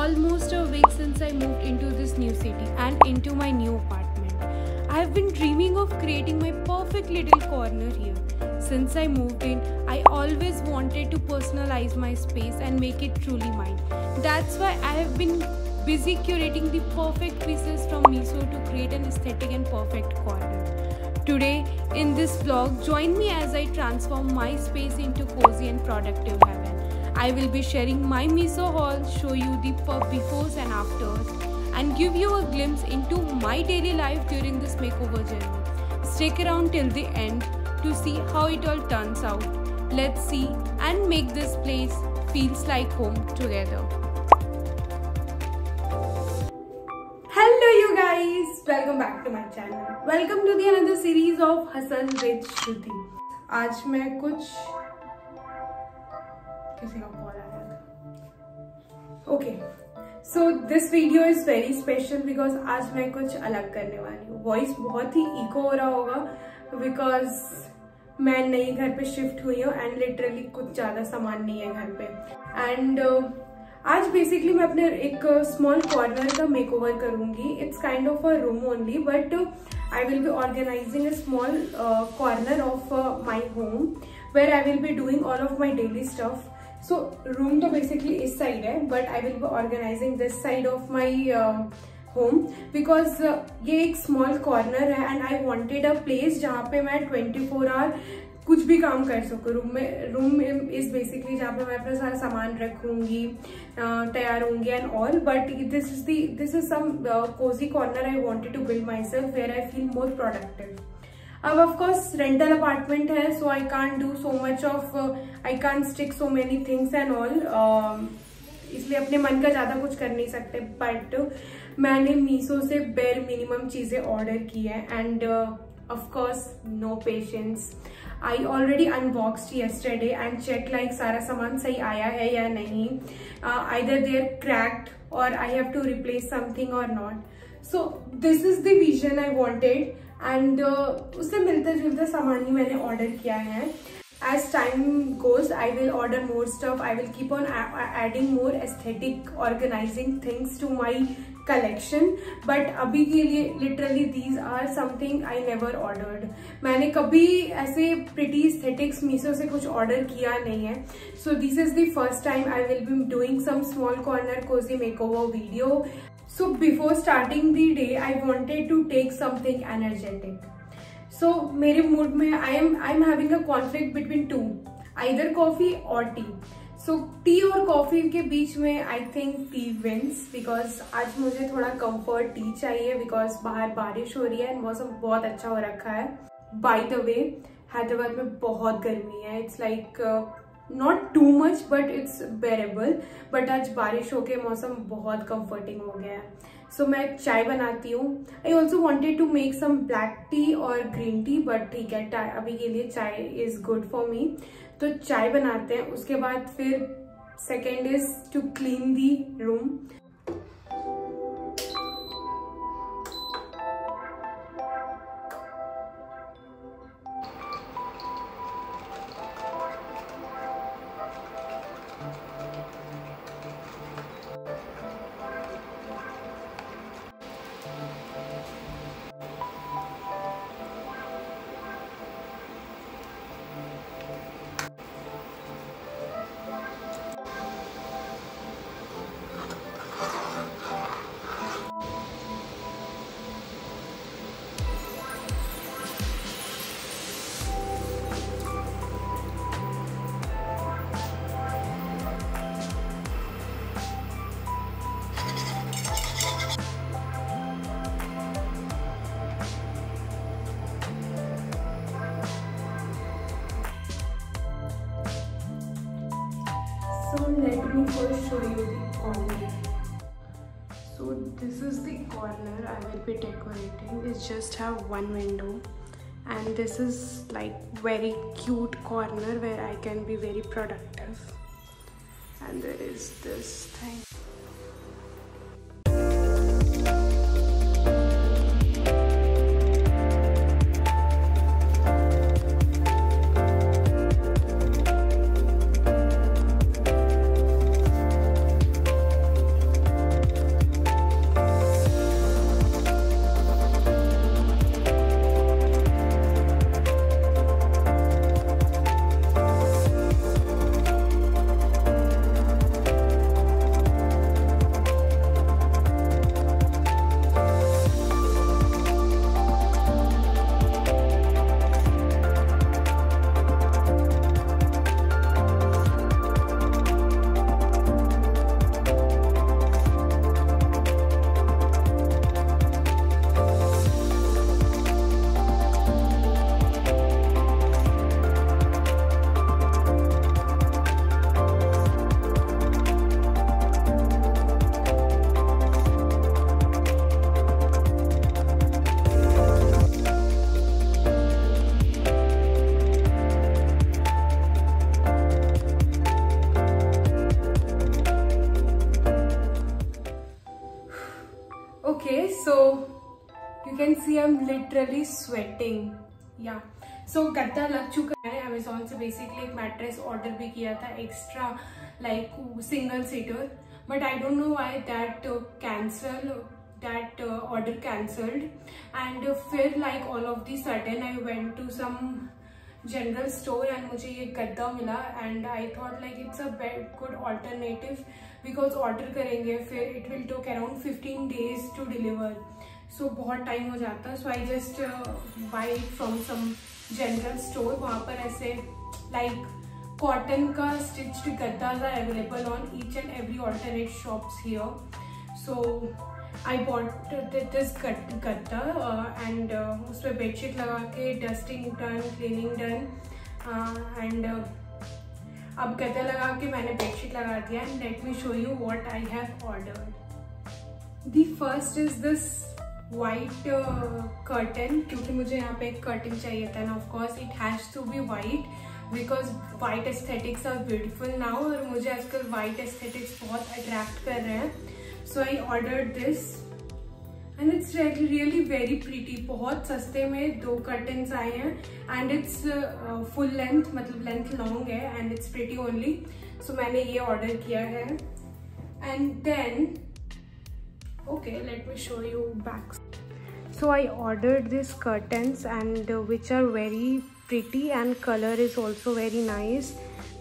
almost a week since I moved into this new city and into my new apartment. I have been dreaming of creating my perfect little corner here. Since I moved in, I always wanted to personalize my space and make it truly mine. That's why I have been busy curating the perfect pieces from Miso to create an aesthetic and perfect corner. Today, in this vlog, join me as I transform my space into cozy and productive heaven. I will be sharing my Miso haul, show you the befores and afters, and give you a glimpse into my daily life during this makeover journey. Stick around till the end to see how it all turns out. Let's see and make this place feels like home together. Hello you guys, welcome back to my channel. Welcome to the another series of Hustle with Shruti. आज मैं किसी का call आया था. Okay, so this video is very special because आज मैं कुछ अलग करने वाली हूँ. वॉइस बहुत ही इको हो रहा होगा बिकॉज मैं नई घर पे शिफ्ट हुई हूँ एंड लिटरली कुछ ज्यादा सामान नहीं है घर पे. एंड आज बेसिकली मैं अपने एक स्मॉल कॉर्नर का मेकओवर करूंगी. It's kind of a room only but I will be organizing a small corner of my home where I will be doing all of my daily stuff. So room तो basically इस side है but I will be organizing this side of my home because ये एक small corner है and I wanted a place जहाँ पे मैं 24 our कुछ भी काम कर सकूँ. रूम इज बेसिकली जहाँ पे मैं अपना सारा सामान रखूंगी, तैयार होंगी and all. But this is some cosy corner I wanted to build myself where I feel more productive. अब ऑफकोर्स रेंटल अपार्टमेंट है so I can't do so much of I can't stick so many things and all, इसलिए अपने मन का ज्यादा कुछ कर नहीं सकते. बट मैंने मीशो से बेयर मिनिमम चीजें ऑर्डर की है and of course no patience. I already unboxed yesterday and check like सारा सामान सही आया है या नहीं. आइदर दे आर क्रैक्ड और I have to replace something और not. So this is the vision I wanted and उससे मिलता जुलता सामान ही मैंने ऑर्डर किया है. As time goes, I will order more stuff. I will keep on adding more aesthetic, organizing things to my collection. But अभी के लिए literally these are something I never ordered. मैंने कभी ऐसे pretty aesthetics मीशो से कुछ order किया नहीं है. So this is the first time I will be doing some small corner cozy makeover video. So before starting the day, I wanted to take something energetic. So मेरे mood में I am having a conflict between two, either coffee और tea. So tea और coffee के बीच में I think tea wins because आज मुझे थोड़ा कंफर्ट टी चाहिए बिकॉज बाहर बारिश हो रही है एंड मौसम बहुत अच्छा हो रखा है. बाय द वे हैदराबाद में बहुत गर्मी है. It's like not too much but it's बेरेबल. But आज बारिश होके मौसम बहुत कंफर्टिंग हो गया है. सो मैं चाय बनाती हूँ. I also wanted to make some black tea और ग्रीन टी बट ठीक है अभी के लिए चाय इज गुड फॉर मी. तो चाय बनाते हैं. उसके बाद फिर second is to clean the room. So let me first show you the corner. So this is the corner I will be decorating. It just have one window and this is like very cute corner where I can be very productive. And there is this thing. so you can see I'm literally sweating. Yeah, so गद्दा लग चुका है Amazon से. Basically एक mattress order भी किया था extra, like single seater, but I don't know why that order cancelled. And फिर like all of the sudden I went to some general store and मुझे ये गद्दा मिला. And I thought like it's a good alternative because order करेंगे फिर it will take around 15 days to deliver, so बहुत time हो जाता. So I just buy it from some general store. वहाँ पर ऐसे like cotton का stitched gaddas are available on each and every alternate shops here. So I bought this gadda and उस पर bedsheet लगा के dusting done, cleaning done, and अब गद्दा लगा के मैंने बेडशीट लगा दिया. And let me show you what I have ordered. The first is this white curtain, क्योंकि मुझे यहाँ पे एक कर्टन चाहिए था. And of course it has to be white because white aesthetics are beautiful now, और मुझे आजकल वाइट एस्थेटिक्स बहुत अट्रैक्ट कर रहे हैं. So I ordered this and it's really very pretty. बहुत सस्ते में 2 कर्टन्स आए हैं एंड इट्स फुल लेंथ, मतलब लेंथ लॉन्ग है and it's pretty only. So मैंने ये ऑर्डर किया है. And then okay, let me show you back. So I ordered these curtains and which are very pretty and color is also very nice.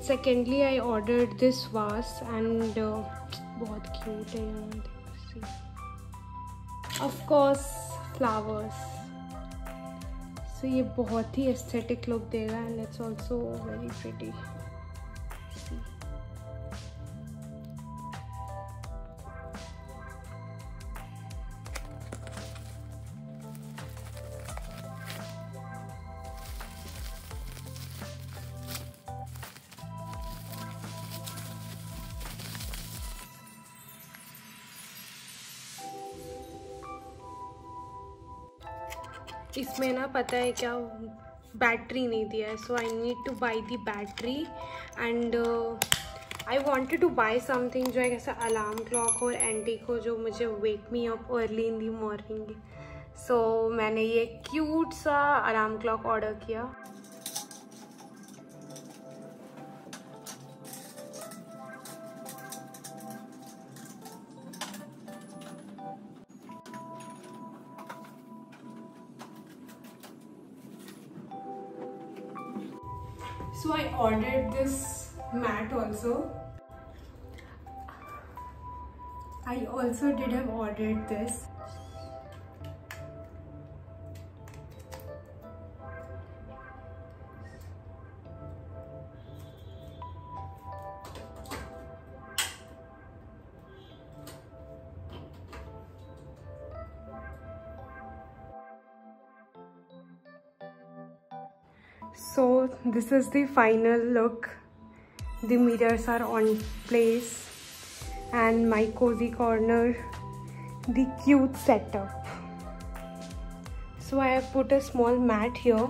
Secondly, I ordered this vase and बहुत cute है यार. See, of course flowers. So ये बहुत ही aesthetic look देगा and it's also very pretty. See. इसमें ना पता है क्या, बैटरी नहीं दिया है. So I need to buy the battery and I wanted to buy something जो है ऐसा अलार्म क्लॉक और एंटीक हो जो मुझे wake me up early in the morning. So मैंने ये क्यूट सा अलार्म क्लॉक ऑर्डर किया. So I ordered this mat also. I also did have ordered this. So this is the final look. The mirrors are on place and my cozy corner, the cute setup. So I have put a small mat here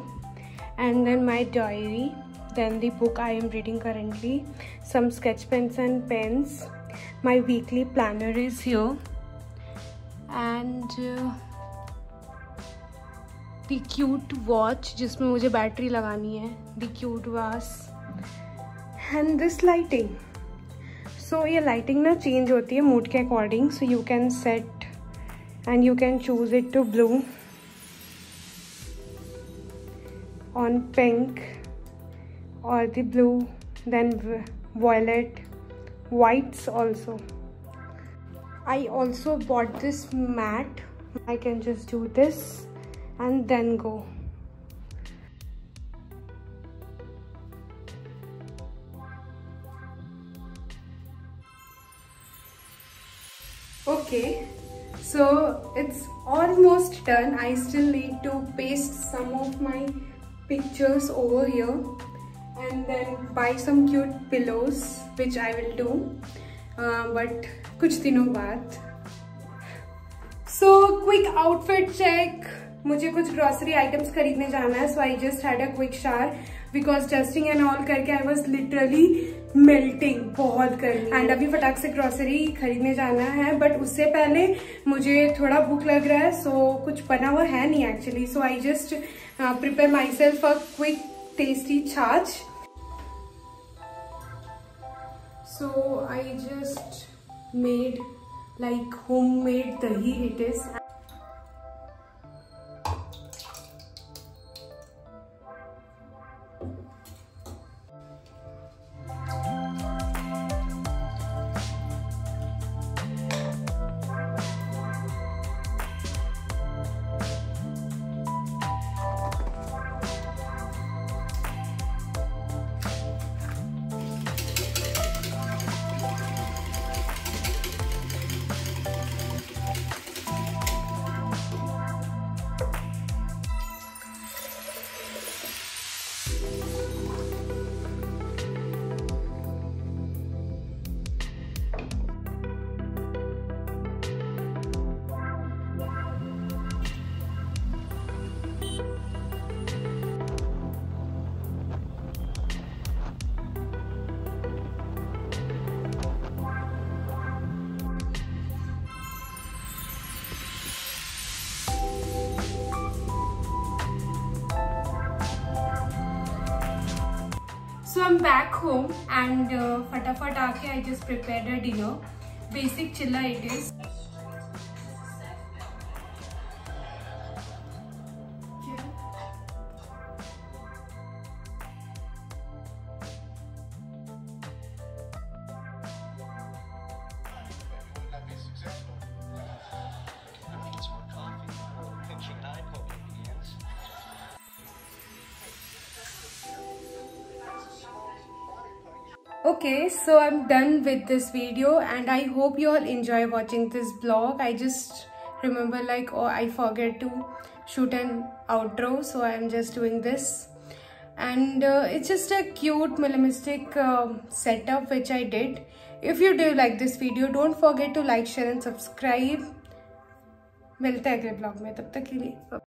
and then my diary, then the book I am reading currently, some sketch pens and pens. My weekly planner is here and the cute watch जिसमें मुझे battery लगानी है, the cute vase and this lighting. So ये lighting ना change होती है mood के according, so you can set and you can choose it to blue, on pink or the blue, then violet, whites also. I also bought this mat. I can just do this and then go. Okay, so it's almost done. I still need to paste some of my pictures over here and then buy some cute pillows, which I will do, but कुछ दिनों बाद. So quick outfit check. मुझे कुछ grocery items खरीदने जाना है, so I just had a quick shower. Because dusting and all करके I was literally melting, बहुत गर्मी। एंड अभी फटाक से ग्रोसरी खरीदने जाना है, बट उससे पहले मुझे थोड़ा भूख लग रहा है, सो कुछ बना हुआ है नहीं actually, so I just prepare my self a quick tasty छाछ। So I just made like homemade dahi it is. So I'm back home and फटाफट आके I just prepared a dinner. Basic chilla it is. Okay, so I'm done with this video and I hope you all enjoy watching this vlog. I just remember like, oh, I forget to shoot an outro, so I'm just doing this. And it's just a cute minimalistic setup which I did. If you do like this video, don't forget to like, share and subscribe. मिलते हैं अगले vlog में, तब तक के लिए